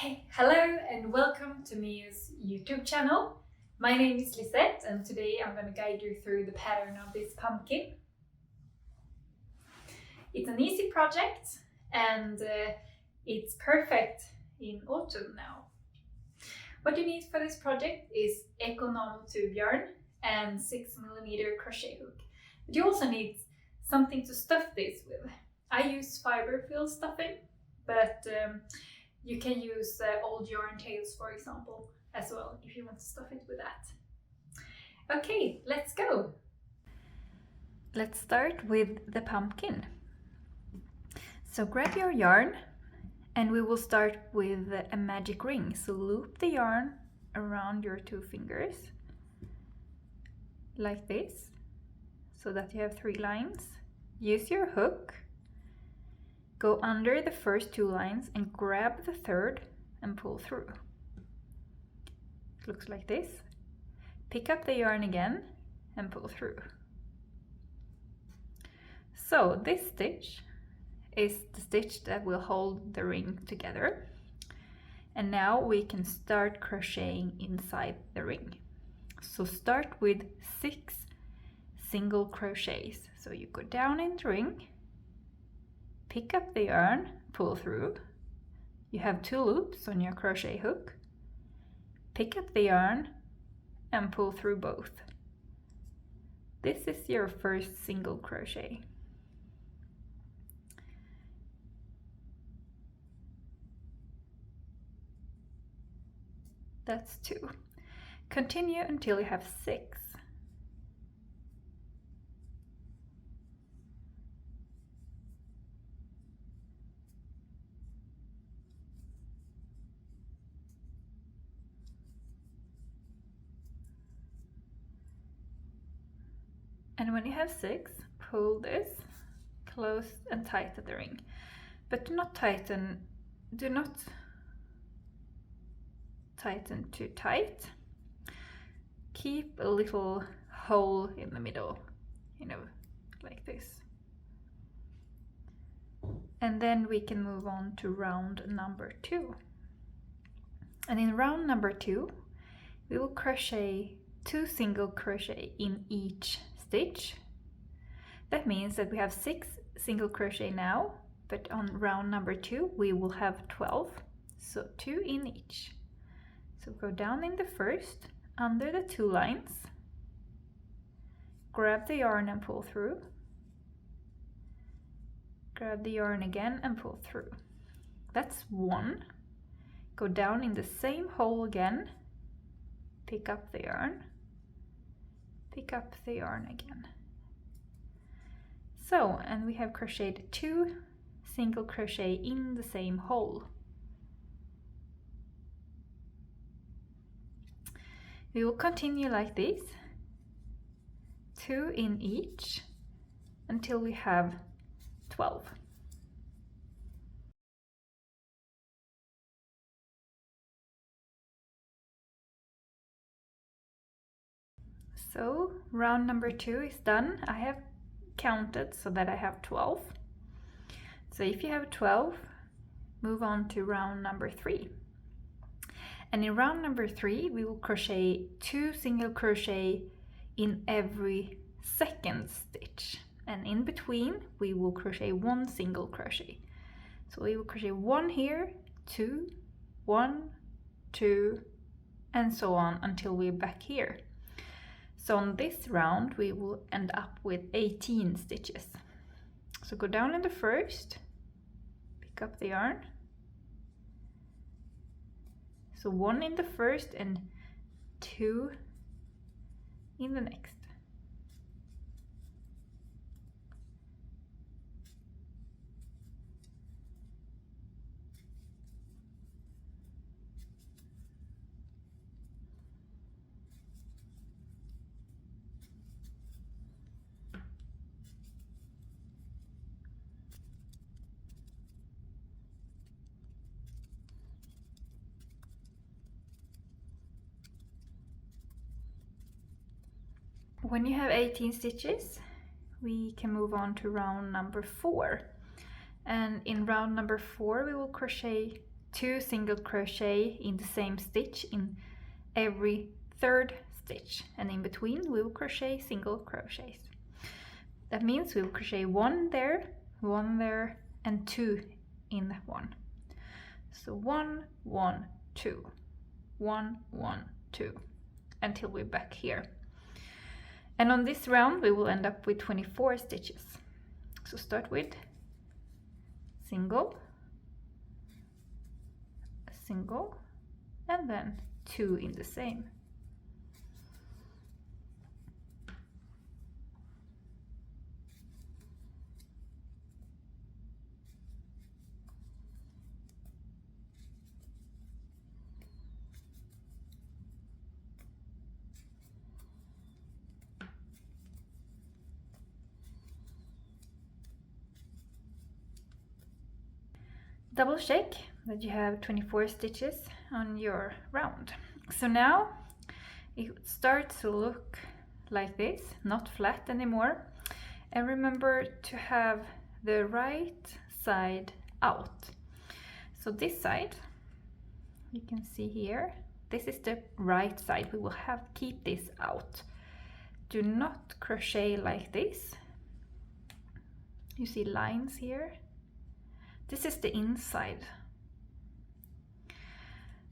Okay, hello and welcome to Mia's YouTube channel. My name is Lisette and today I'm going to guide you through the pattern of this pumpkin. It's an easy project and it's perfect in autumn now. What you need for this project is economical tube yarn and 6mm crochet hook. But you also need something to stuff this with. I use fiber fill stuffing, but you can use old yarn tails, for example, as well, if you want to stuff it with that. Okay, let's go! Let's start with the pumpkin. So grab your yarn and we will start with a magic ring. So loop the yarn around your 2 fingers, like this, so that you have 3 lines. Use your hook. Go under the first 2 lines and grab the third and pull through. It looks like this. Pick up the yarn again and pull through. So this stitch is the stitch that will hold the ring together. And now we can start crocheting inside the ring. So start with 6 single crochets. So you go down in the ring, pick up the yarn, pull through. You have 2 loops on your crochet hook. Pick up the yarn and pull through both. This is your first single crochet. That's 2. Continue until you have 6. And when you have 6, pull this close and tighten the ring. But do not tighten too tight. Keep a little hole in the middle, like this. And then we can move on to round number 2. And in round number 2, we will crochet 2 single crochet in each stitch. That means that we have 6 single crochet now, but on round number 2 we will have 12, so 2 in each. So go down in the first, under the 2 lines, grab the yarn and pull through, grab the yarn again and pull through. That's 1. Go down in the same hole again, pick up the yarn, pick up the yarn again. So, and we have crocheted 2 single crochet in the same hole. We will continue like this, 2 in each, until we have 12. So round number 2 is done. I have counted so that I have 12. So if you have 12, move on to round number 3. And in round number 3, we will crochet 2 single crochet in every second stitch. And in between, we will crochet 1 single crochet. So we will crochet 1 here, 2, 1, 2, and so on until we're back here. So on this round, we will end up with 18 stitches. So go down in the first, pick up the yarn. So 1 in the first and 2 in the next. When you have 18 stitches, we can move on to round number 4. And in round number 4 we will crochet 2 single crochet in the same stitch in every third stitch, and in between we will crochet single crochets. That means we will crochet 1 there, and 2 in 1. So 1, 1, 2, 1, 1, 2, until we're back here. And on this round we will end up with 24 stitches. So start with single, single, and then 2 in the same. Double check that you have 24 stitches on your round. So now it starts to look like this, not flat anymore. And remember to have the right side out. So this side, you can see here, this is the right side. We will keep this out. Do not crochet like this. You see lines here. This is the inside.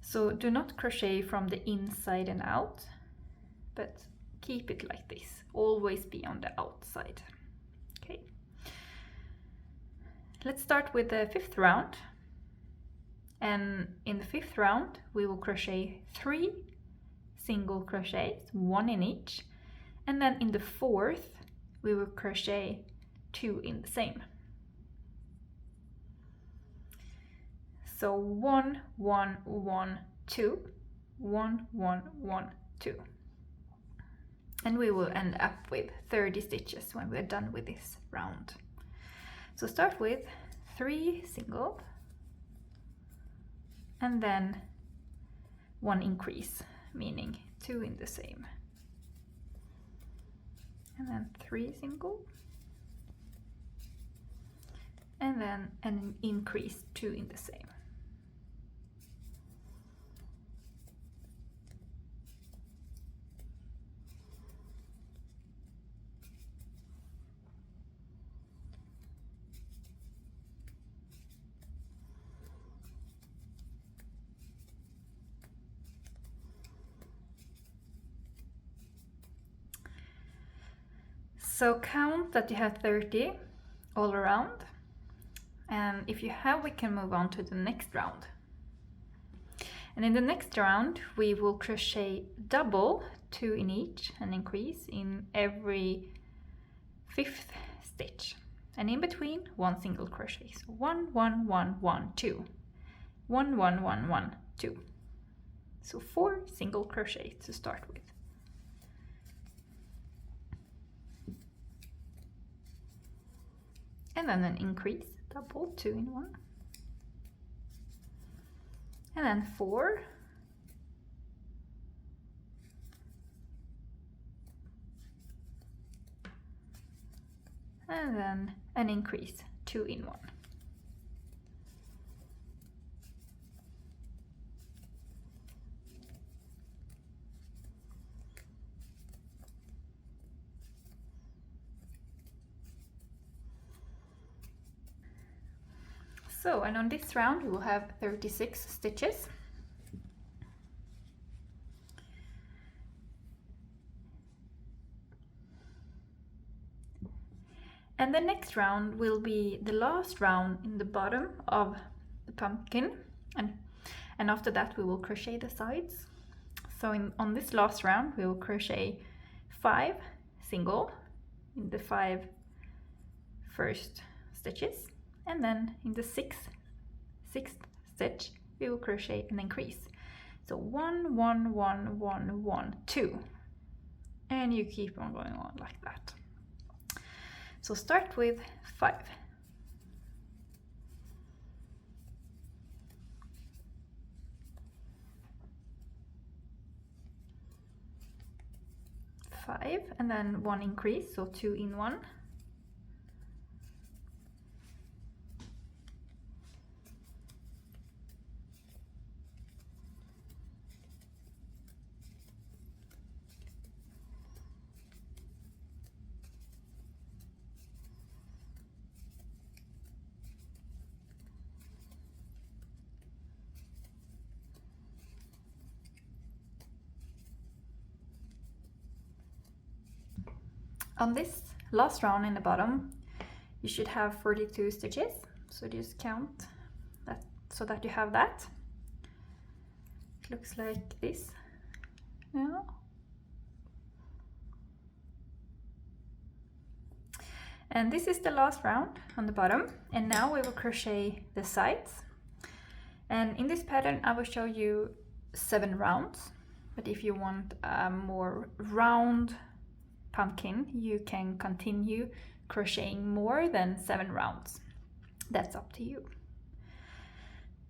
So do not crochet from the inside and out, but keep it like this. Always be on the outside. Okay. Let's start with the 5th round. And in the 5th round, we will crochet 3 single crochets, 1 in each. And then in the 4th, we will crochet 2 in the same. So 1, 1, 1, 2, 1, 1, 1, 2. And we will end up with 30 stitches when we're done with this round. So start with 3 single, and then 1 increase, meaning 2 in the same. And then 3 single, and then an increase, 2 in the same. So count that you have 30 all around, and if you have, we can move on to the next round. And in the next round we will crochet double, 2 in each, and increase in every 5th stitch, and in between 1 single crochet. So 1, 1, 1, 1, 2, 1, 1, 1, 1, 2. So 4 single crochets to start with. And then an increase, double, 2 in 1. And then 4. And then an increase, 2 in 1. So, and on this round we will have 36 stitches. And the next round will be the last round in the bottom of the pumpkin, and after that we will crochet the sides. So on this last round we will crochet 5 single in the 5 first stitches. And then in the sixth stitch we will crochet an increase. So 1, 1, 1, 1, 1, 2, and you keep on going on like that. So start with 5. And then 1 increase, so 2 in 1. On this last round in the bottom, you should have 42 stitches. So just count that so that you have that. It looks like this now. And this is the last round on the bottom. And now we will crochet the sides. And in this pattern, I will show you 7 rounds. But if you want a more round pumpkin, you can continue crocheting more than 7 rounds. That's up to you.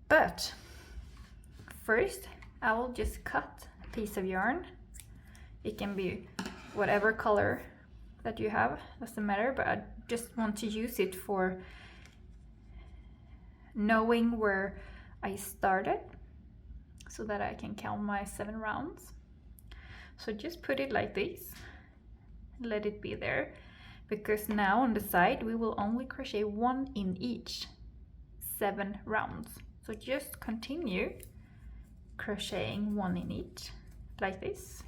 But first, I will just cut a piece of yarn. It can be whatever color that you have, doesn't matter, but I just want to use it for knowing where I started so that I can count my 7 rounds. So just put it like this, let it be there, because now on the side we will only crochet 1 in each 7 rounds. So just continue crocheting 1 in each like this.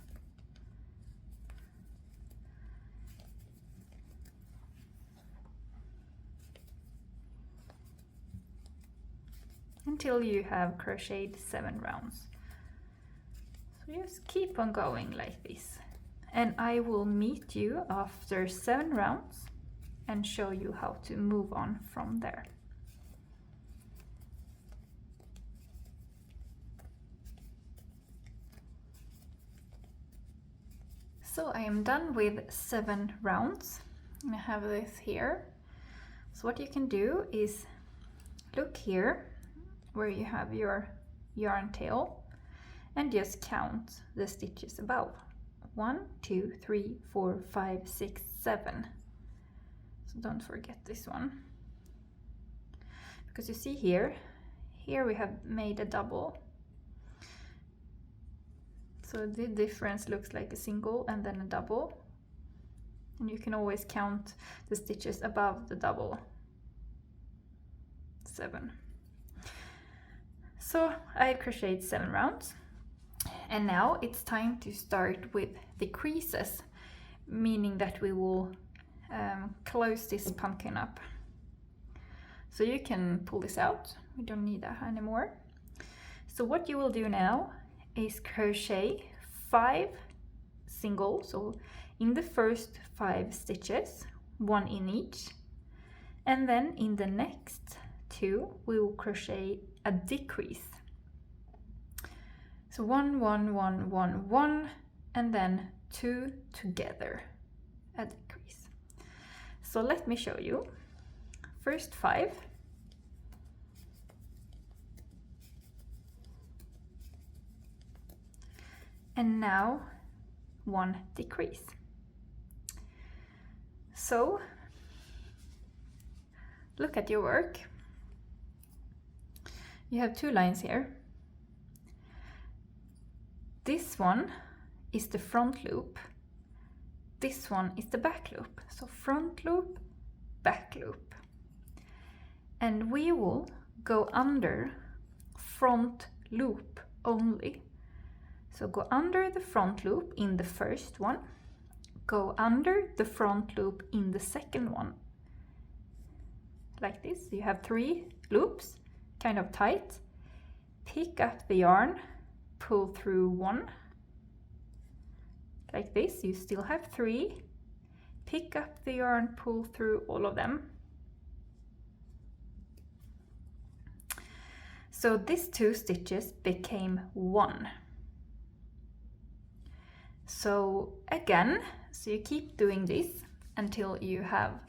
Until you have crocheted 7 rounds. So just keep on going like this. And I will meet you after 7 rounds and show you how to move on from there. So I am done with 7 rounds. And I have this here. So what you can do is look here where you have your yarn tail and just count the stitches above. 1, 2, 3, 4, 5, 6, 7. So don't forget this one. Because you see here we have made a double. So the difference looks like a single and then a double. And you can always count the stitches above the double. 7. So I crocheted 7 rounds, and now it's time to start with the creases, meaning that we will close this pumpkin up. So you can pull this out, we don't need that anymore. So what you will do now is crochet 5 single, so in the first 5 stitches, 1 in each, and then in the next 2 we will crochet a decrease. So 1, 1, 1, 1, 1, and then 2 together, a decrease. So let me show you. First 5. And now 1 decrease. So look at your work. You have 2 lines here. This one is the front loop. This one is the back loop. So front loop, back loop. And we will go under front loop only. So go under the front loop in the first one. Go under the front loop in the second one. Like this. You have 3 loops. Kind of tight. Pick up the yarn, pull through 1, like this. You still have 3. Pick up the yarn, pull through all of them. So these 2 stitches became 1. So again, so you keep doing this until you have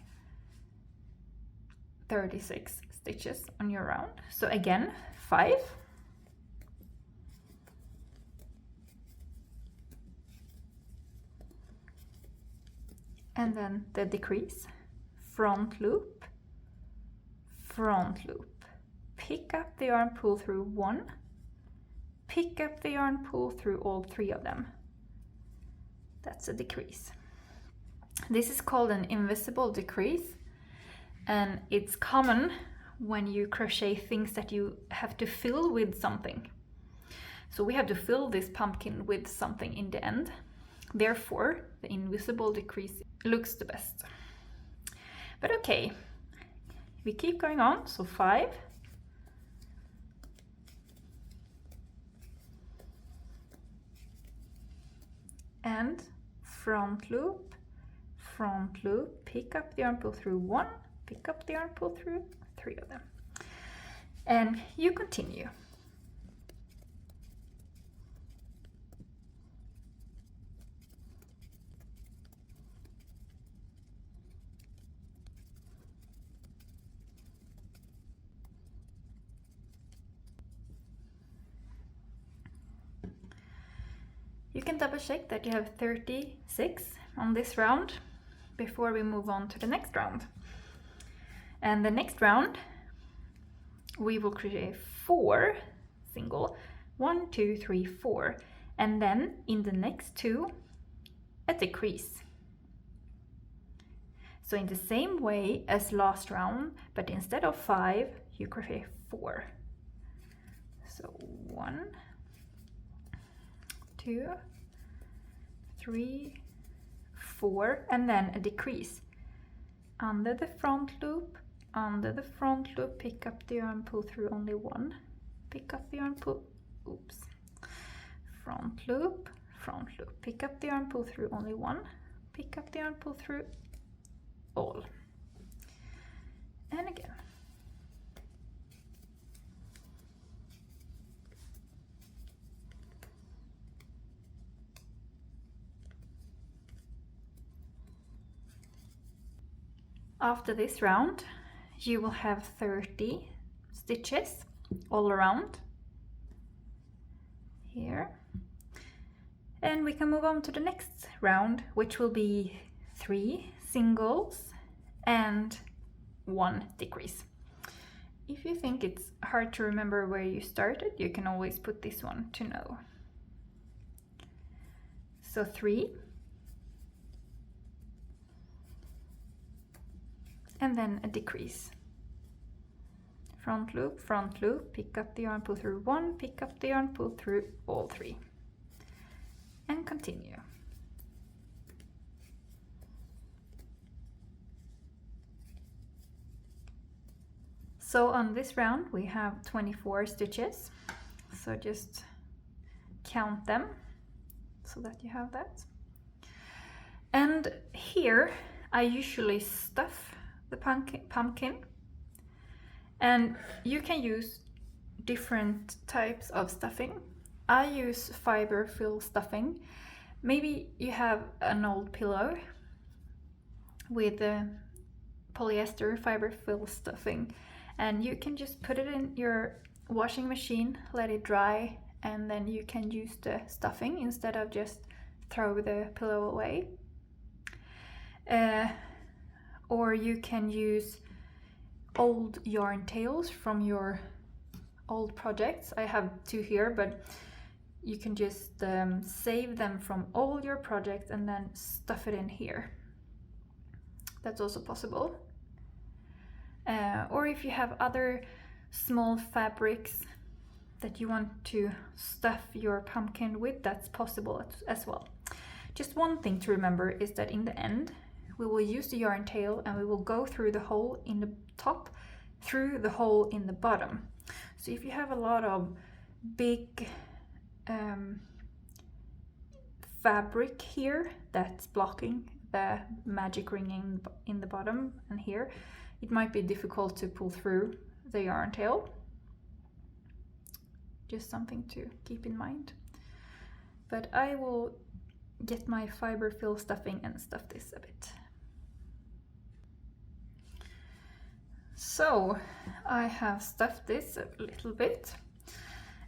36 stitches on your round. So again, 5. And then the decrease, front loop, pick up the yarn, pull through 1, pick up the yarn, pull through all 3 of them. That's a decrease. This is called an invisible decrease, and it's common when you crochet things that you have to fill with something. So we have to fill this pumpkin with something in the end. Therefore, the invisible decrease looks the best. But okay, we keep going on, so 5. And front loop, pick up the yarn, pull through 1, pick up the yarn, pull through 3 of them. And you continue. You can double check that you have 36 on this round before we move on to the next round. And the next round, we will create 4 single, 1, 2, 3, 4, and then in the next 2, a decrease. So in the same way as last round, but instead of 5, you crochet 4. So 1, 2, 3, 4, and then a decrease. Under the front loop, pick up the yarn, pull through only 1, pick up the yarn, pull, front loop, pick up the yarn, pull through only 1, pick up the yarn, pull through all. And again. After this round, you will have 30 stitches all around here. And we can move on to the next round, which will be 3 singles and 1 decrease. If you think it's hard to remember where you started, you can always put this one to know. So 3. And then a decrease. Front loop, pick up the yarn, pull through 1, pick up the yarn, pull through all 3. And continue. So on this round we have 24 stitches. So just count them so that you have that. And here I usually stuff the pumpkin, and you can use different types of stuffing. I use fiber fill stuffing. Maybe you have an old pillow with polyester fiber fill stuffing, and you can just put it in your washing machine, let it dry, and then you can use the stuffing instead of just throw the pillow away. Or you can use old yarn tails from your old projects. I have 2 here, but you can just save them from all your projects and then stuff it in here. That's also possible. Or if you have other small fabrics that you want to stuff your pumpkin with, that's possible as well. Just one thing to remember is that in the end, we will use the yarn tail and we will go through the hole in the top, through the hole in the bottom. So if you have a lot of big fabric here that's blocking the magic ringing in the bottom and here, it might be difficult to pull through the yarn tail. Just something to keep in mind. But I will get my fiber fill stuffing and stuff this a bit. So I have stuffed this a little bit,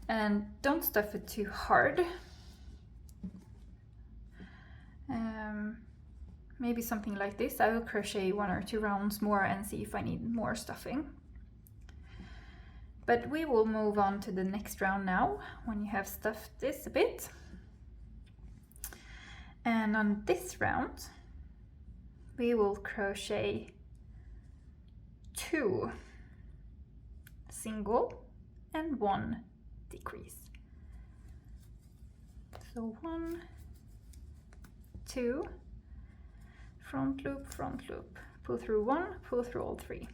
and don't stuff it too hard. Maybe something like this. I will crochet 1 or 2 rounds more and see if I need more stuffing. But we will move on to the next round now, when you have stuffed this a bit. And on this round, we will crochet 2 single and 1 decrease. So 1, 2, front loop, pull through 1, pull through all 3.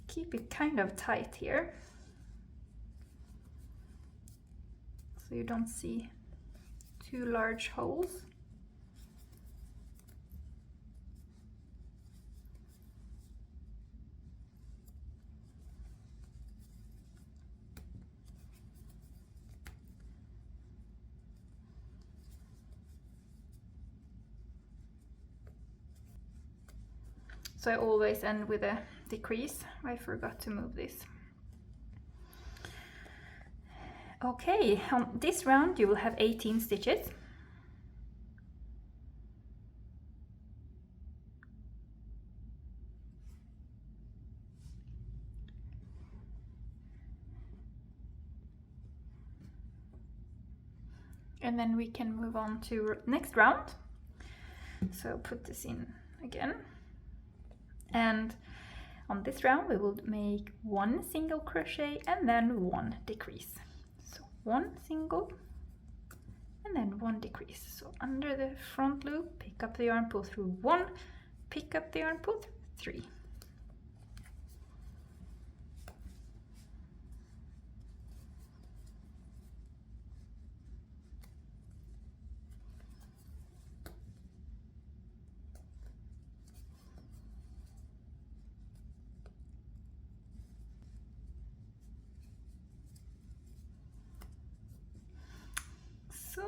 Keep it kind of tight here, so you don't see too large holes. So I always end with a decrease. I forgot to move this. Okay, on this round you will have 18 stitches. And then we can move on to next round. So put this in again. And on this round we will make 1 single crochet and then 1 decrease. So 1 single and then 1 decrease. So under the front loop, pick up the yarn, pull through 1, pick up the yarn, pull through 3. So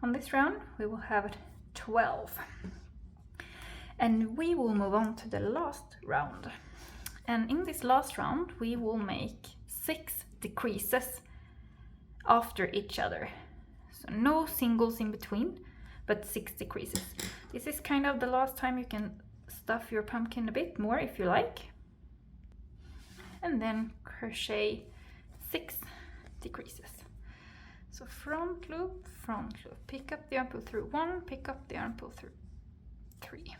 on this round we will have 12, and we will move on to the last round. And in this last round we will make 6 decreases after each other, so no singles in between, but 6 decreases. This is kind of the last time you can stuff your pumpkin a bit more if you like. And then crochet 6 decreases. So front loop, pick up the yarn, pull through 1, pick up the yarn, pull through 3.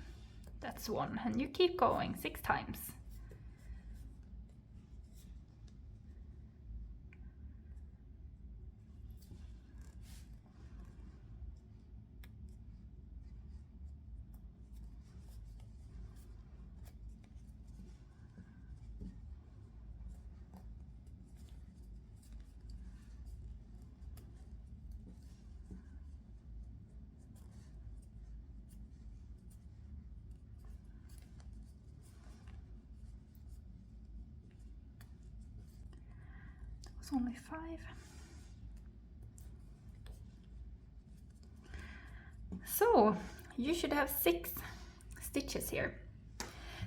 That's 1, and you keep going 6 times. Only 5. So you should have 6 stitches here.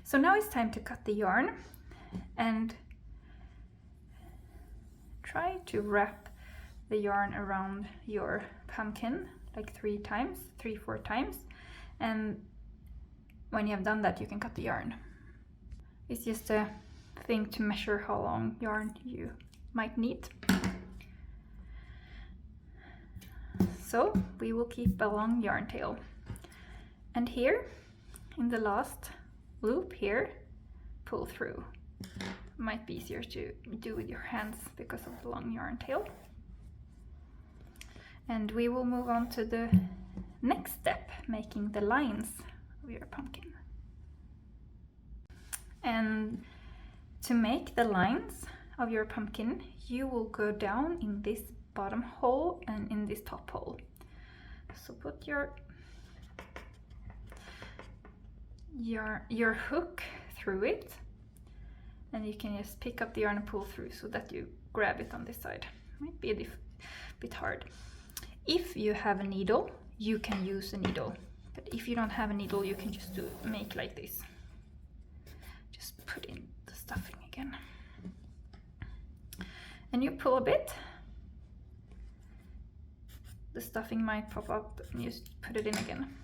So now it's time to cut the yarn and try to wrap the yarn around your pumpkin like 3 times, 3-4 times, and when you have done that you can cut the yarn. It's just a thing to measure how long yarn you might need. So we will keep a long yarn tail, and here in the last loop here, pull through. Might be easier to do with your hands because of the long yarn tail. And we will move on to the next step, making the lines of your pumpkin. And to make the lines of your pumpkin, you will go down in this bottom hole and in this top hole. So put your hook through it, and you can just pick up the yarn and pull through so that you grab it on this side. Might be a bit hard. If you have a needle, you can use a needle, but if you don't have a needle, you can just make like this. Just put in the stuffing again. And you pull a bit, the stuffing might pop up, and you just put it in again.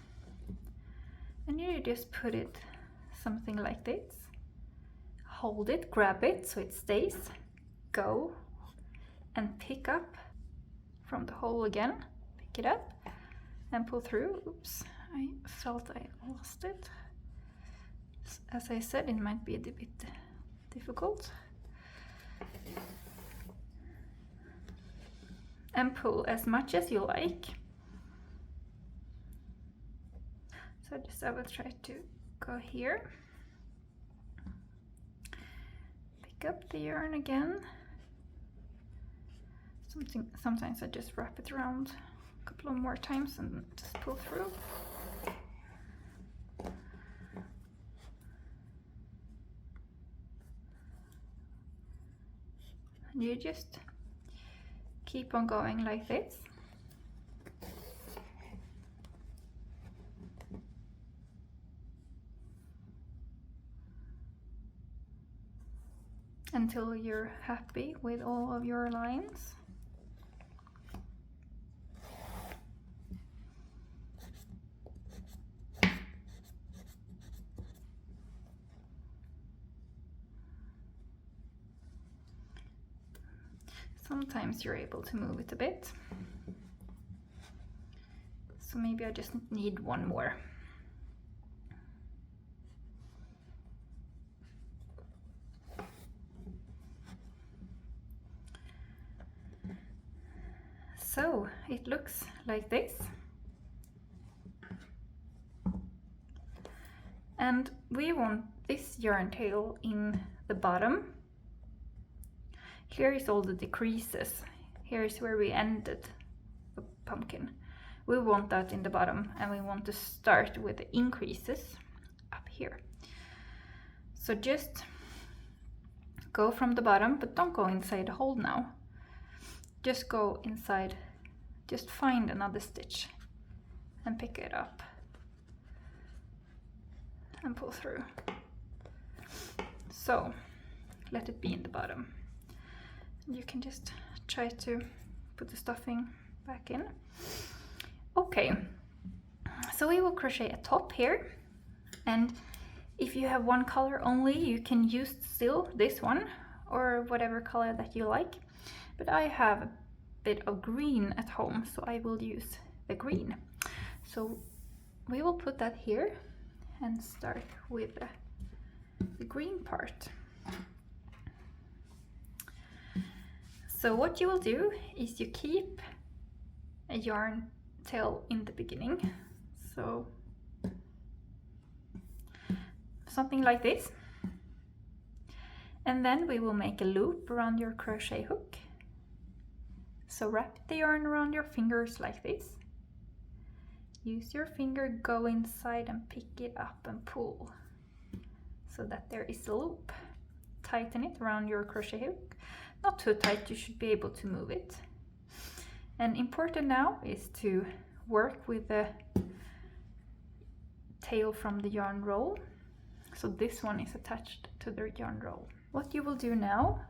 And you just put it something like this. Hold it, grab it so it stays, go and pick up from the hole again, pick it up and pull through. Oops, I felt I lost it. As I said, it might be a bit difficult. and pull as much as you like. So I will try to go here, pick up the yarn again. Sometimes I just wrap it around a couple of more times and just pull through. And you just keep on going like this. Until you're happy with all of your lines. Sometimes you're able to move it a bit. So maybe I just need one more. So it looks like this. And we want this yarn tail in the bottom. Here is all the decreases. Here is where we ended the pumpkin. We want that in the bottom, and we want to start with the increases up here. So just go from the bottom, but don't go inside the hole now. Just go inside, just find another stitch and pick it up and pull through. So let it be in the bottom. You can just try to put the stuffing back in. Okay, so we will crochet a top here, and if you have one color only, you can use still this one or whatever color that you like, but I have a bit of green at home, so I will use the green. So we will put that here and start with the green part. So what you will do is you keep a yarn tail in the beginning, so something like this, and then we will make a loop around your crochet hook. So wrap the yarn around your fingers like this, use your finger, go inside and pick it up and pull so that there is a loop. Tighten it around your crochet hook. Not too tight, you should be able to move it. And important now is to work with the tail from the yarn roll. So this one is attached to the yarn roll. What you will do now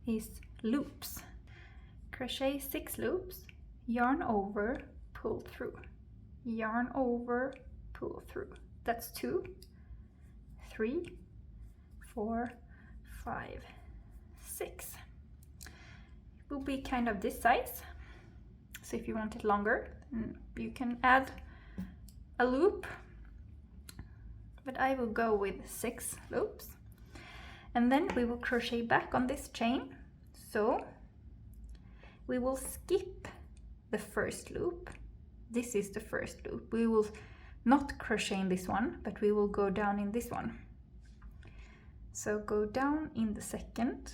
is loops. Crochet 6 loops, yarn over, pull through. Yarn over, pull through. That's 2, 3, 4, 5, 6. Will be kind of this size, so if you want it longer you can add a loop, but I will go with 6 loops, and then we will crochet back on this chain. So we will skip the first loop. This is the first loop. We will not crochet in this one, but we will go down in this one. So go down in the second,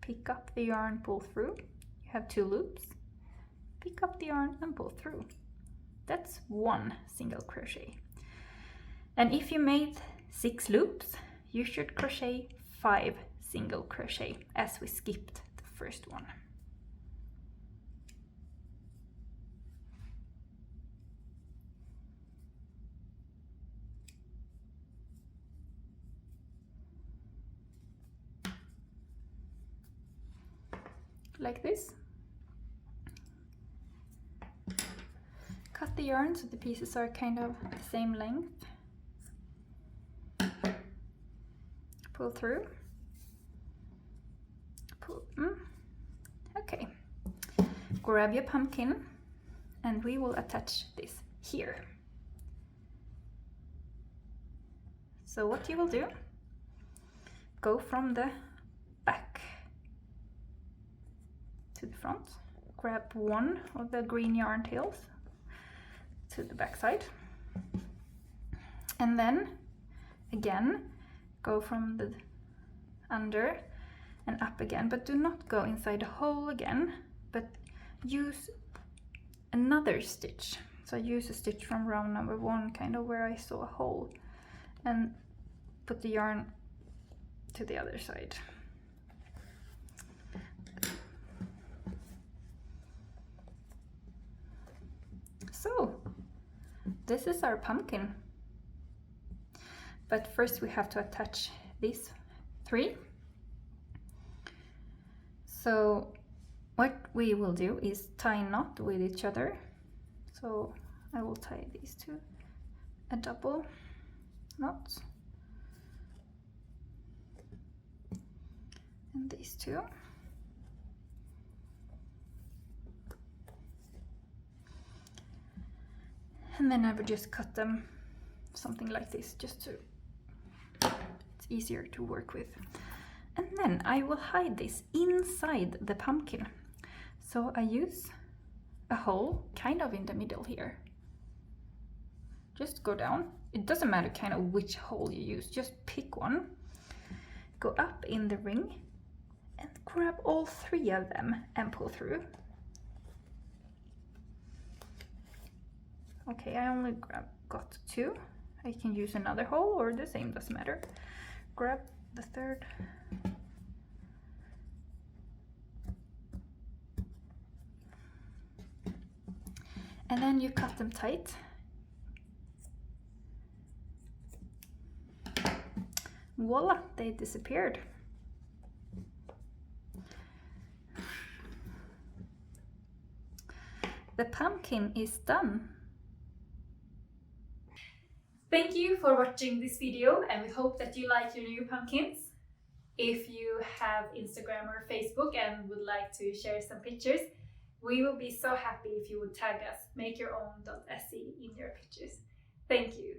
pick up the yarn, pull through. You have 2 loops, pick up the yarn and pull through. That's 1 single crochet. And if you made 6 loops, you should crochet 5 single crochet, as we skipped the first one. Like this. Cut the yarn so the pieces are kind of the same length. Pull through. Pull. Okay. Grab your pumpkin and we will attach this here. So what you will do, go from the front. Grab one of the green yarn tails to the back side. And then again, go from the under and up again, but do not go inside the hole again, but use another stitch. So I use a stitch from round number 1, kind of where I saw a hole, and put the yarn to the other side. So this is our pumpkin. But first we have to attach these 3. So what we will do is tie a knot with each other. So I will tie these 2 a double knot. And these 2. And then I would just cut them something like this, just to, it's easier to work with. And then I will hide this inside the pumpkin. So I use a hole kind of in the middle here. Just go down. It doesn't matter kind of which hole you use, just pick one. Go up in the ring and grab all 3 of them and pull through. Okay, I only got 2. I can use another hole or the same, doesn't matter. Grab the 3rd. And then you cut them tight. Voila, they disappeared. The pumpkin is done. Thank you for watching this video, and we hope that you like your new pumpkins. If you have Instagram or Facebook and would like to share some pictures, we will be so happy if you would tag us, make your own.se in your pictures. Thank you.